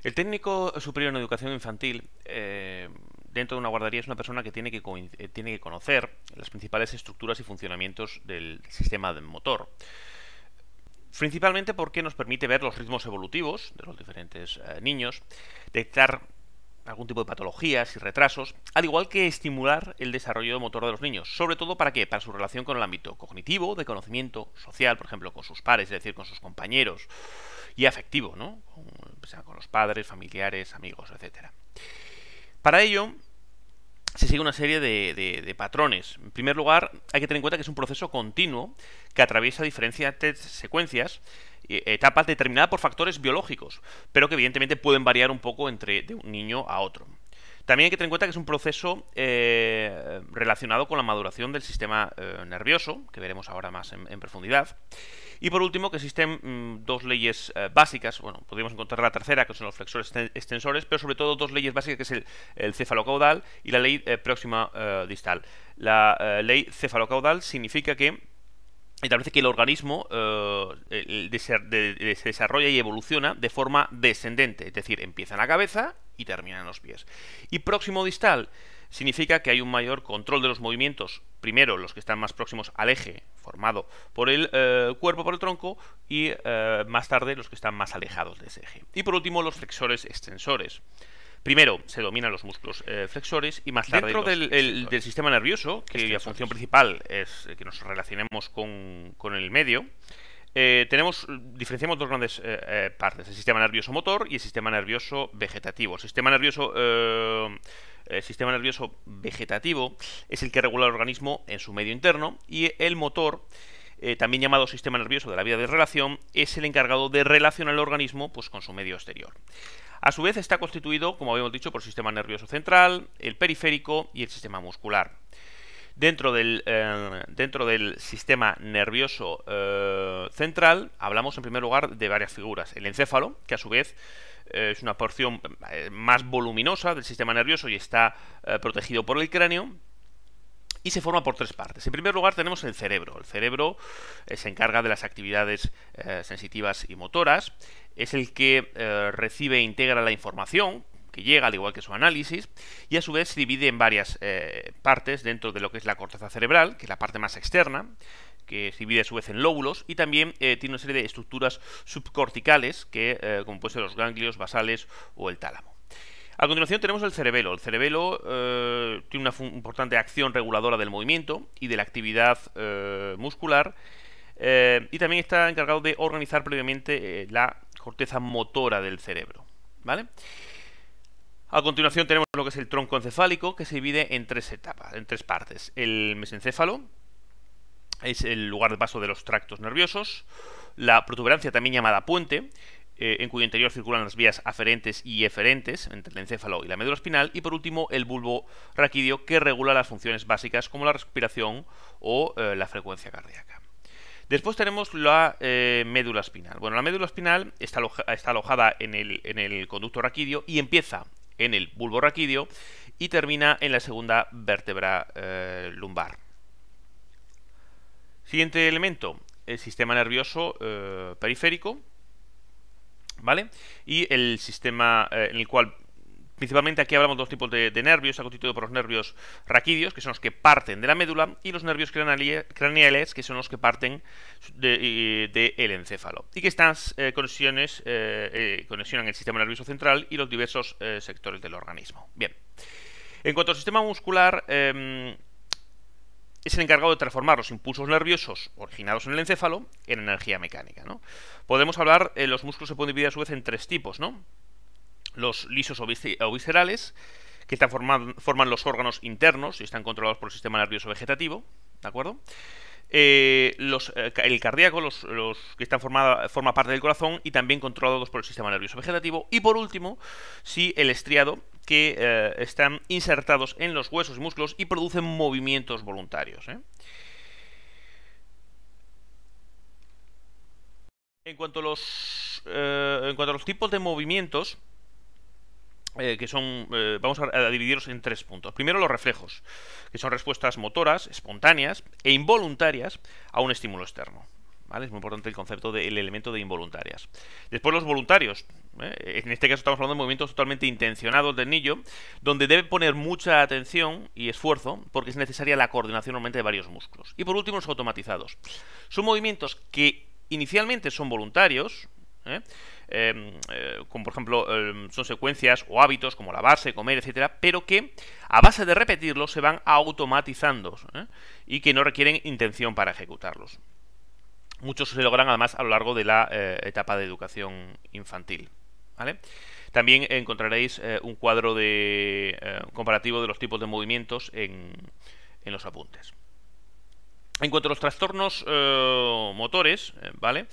El técnico superior en educación infantil, dentro de una guardería, es una persona que tiene que conocer las principales estructuras y funcionamientos del sistema motor. Principalmente porque nos permite ver los ritmos evolutivos de los diferentes niños, detectar algún tipo de patologías y retrasos, al igual que estimular el desarrollo motor de los niños. ¿Sobre todo para qué? Para su relación con el ámbito cognitivo, de conocimiento social, por ejemplo, con sus pares, es decir, con sus compañeros, y afectivo, ¿no? Con los padres, familiares, amigos, etcétera. Para ello, se sigue una serie de patrones. En primer lugar, hay que tener en cuenta que es un proceso continuo que atraviesa diferentes secuencias, etapas determinadas por factores biológicos, pero que evidentemente pueden variar un poco de un niño a otro. También hay que tener en cuenta que es un proceso relacionado con la maduración del sistema nervioso, que veremos ahora más en profundidad. Y por último, que existen dos leyes básicas, bueno, podríamos encontrar la tercera, que son los flexores extensores, pero sobre todo dos leyes básicas, que es el cefalocaudal y la ley próxima distal. La ley cefalocaudal significa que establece que el organismo se desarrolla y evoluciona de forma descendente, es decir, empieza en la cabeza y termina en los pies. Y próximo distal significa que hay un mayor control de los movimientos, primero los que están más próximos al eje formado por el cuerpo, por el tronco, y más tarde los que están más alejados de ese eje. Y por último, los flexores extensores. Primero se dominan los músculos flexores y más tarde dentro del sistema nervioso, cuya función principal es que nos relacionemos con el medio. Diferenciamos dos grandes partes: el sistema nervioso motor y el sistema nervioso vegetativo. El sistema nervioso vegetativo es el que regula el organismo en su medio interno, y el motor, también llamado sistema nervioso de la vía de relación, es el encargado de relacionar el organismo, pues, con su medio exterior. A su vez está constituido, como habíamos dicho, por el sistema nervioso central, el periférico y el sistema muscular. Dentro del sistema nervioso central hablamos en primer lugar de varias figuras. El encéfalo, que a su vez es una porción más voluminosa del sistema nervioso y está protegido por el cráneo, y se forma por tres partes. En primer lugar tenemos el cerebro. El cerebro se encarga de las actividades sensitivas y motoras. Es el que recibe e integra la información que llega, al igual que su análisis, y a su vez se divide en varias partes dentro de lo que es la corteza cerebral, que es la parte más externa, que se divide a su vez en lóbulos, y también tiene una serie de estructuras subcorticales, como pueden ser los ganglios basales o el tálamo. A continuación tenemos el cerebelo. El cerebelo tiene una importante acción reguladora del movimiento y de la actividad muscular, y también está encargado de organizar previamente la corteza motora del cerebro, ¿vale? A continuación tenemos lo que es el tronco encefálico, que se divide en tres partes. El mesencéfalo es el lugar de paso de los tractos nerviosos. La protuberancia, también llamada puente, en cuyo interior circulan las vías aferentes y eferentes entre el encéfalo y la médula espinal. Y por último, el bulbo raquídeo, que regula las funciones básicas como la respiración o la frecuencia cardíaca. Después tenemos la médula espinal. Bueno, la médula espinal está alojada en el conducto raquídeo y empieza en el bulbo raquídeo y termina en la segunda vértebra lumbar. Siguiente elemento: el sistema nervioso periférico, ¿vale? Y el sistema en el cual principalmente aquí hablamos de dos tipos de nervios. Está constituido por los nervios raquídeos, que son los que parten de la médula, y los nervios craneales, que son los que parten del encéfalo, y que estas conexionan el sistema nervioso central y los diversos sectores del organismo. Bien, en cuanto al sistema muscular, es el encargado de transformar los impulsos nerviosos originados en el encéfalo en energía mecánica, ¿no? Podemos hablar, los músculos se pueden dividir a su vez en tres tipos, ¿no? Los lisos o viscerales, que forman los órganos internos y están controlados por el sistema nervioso vegetativo, ¿de acuerdo? El cardíaco, los que forma parte del corazón y también controlados por el sistema nervioso vegetativo. Y por último, sí, el estriado, que están insertados en los huesos y músculos y producen movimientos voluntarios, ¿eh? En cuanto a los tipos de movimientos, vamos a dividirlos en tres puntos. Primero, los reflejos, que son respuestas motoras espontáneas e involuntarias a un estímulo externo, ¿vale? Es muy importante el concepto del elemento de involuntarias. Después los voluntarios. En este caso estamos hablando de movimientos totalmente intencionados del niño, donde debe poner mucha atención y esfuerzo, porque es necesaria la coordinación normalmente de varios músculos. Y por último, los automatizados. Son movimientos que inicialmente son voluntarios, como por ejemplo son secuencias o hábitos como lavarse, comer, etcétera, pero que a base de repetirlos se van automatizando, y que no requieren intención para ejecutarlos. Muchos se logran además a lo largo de la etapa de educación infantil, ¿vale? También encontraréis un cuadro comparativo de los tipos de movimientos en los apuntes. En cuanto a los trastornos motores, ¿vale?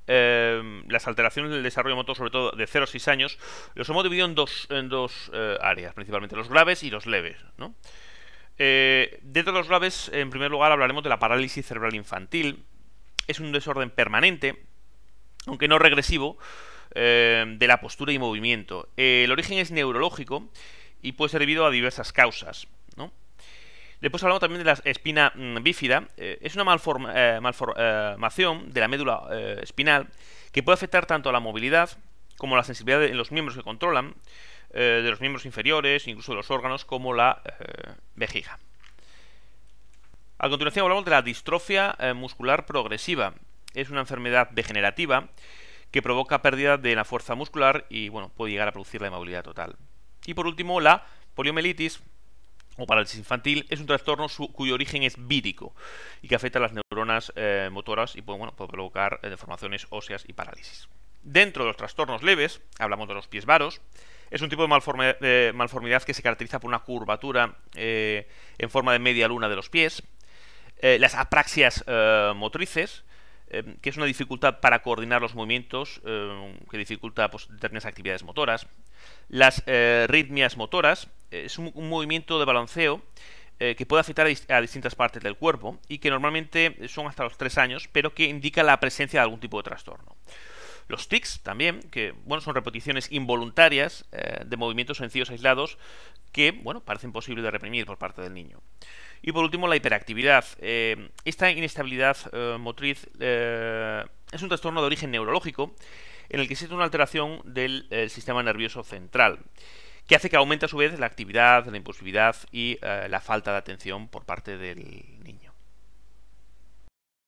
Las alteraciones del desarrollo motor, sobre todo de 0 a 6 años, los hemos dividido en dos áreas, principalmente los graves y los leves, ¿no? Dentro de los graves, en primer lugar, hablaremos de la parálisis cerebral infantil. Es un desorden permanente, aunque no regresivo, de la postura y movimiento. El origen es neurológico y puede ser debido a diversas causas, ¿no? Después hablamos también de la espina bífida. Es una malformación de la médula espinal que puede afectar tanto a la movilidad como a la sensibilidad en los miembros que controlan, de los miembros inferiores, incluso de los órganos, como la vejiga. A continuación hablamos de la distrofia muscular progresiva. Es una enfermedad degenerativa que provoca pérdida de la fuerza muscular y, bueno, puede llegar a producir la inmovilidad total. Y por último, la poliomielitis o parálisis infantil es un trastorno cuyo origen es vírico y que afecta a las neuronas motoras y puede provocar deformaciones óseas y parálisis. Dentro de los trastornos leves, hablamos de los pies varos. Es un tipo de malformidad que se caracteriza por una curvatura en forma de media luna de los pies. Las apraxias motrices, que es una dificultad para coordinar los movimientos, que dificulta determinadas actividades motoras. Las ritmias motoras, es un movimiento de balanceo que puede afectar a distintas partes del cuerpo y que normalmente son hasta los 3 años, pero que indica la presencia de algún tipo de trastorno. Los tics también, que bueno, son repeticiones involuntarias de movimientos sencillos aislados que bueno, parecen posibles de reprimir por parte del niño. Y por último, la hiperactividad. Esta inestabilidad motriz es un trastorno de origen neurológico en el que existe una alteración del sistema nervioso central, que hace que aumente a su vez la actividad, la impulsividad y la falta de atención por parte del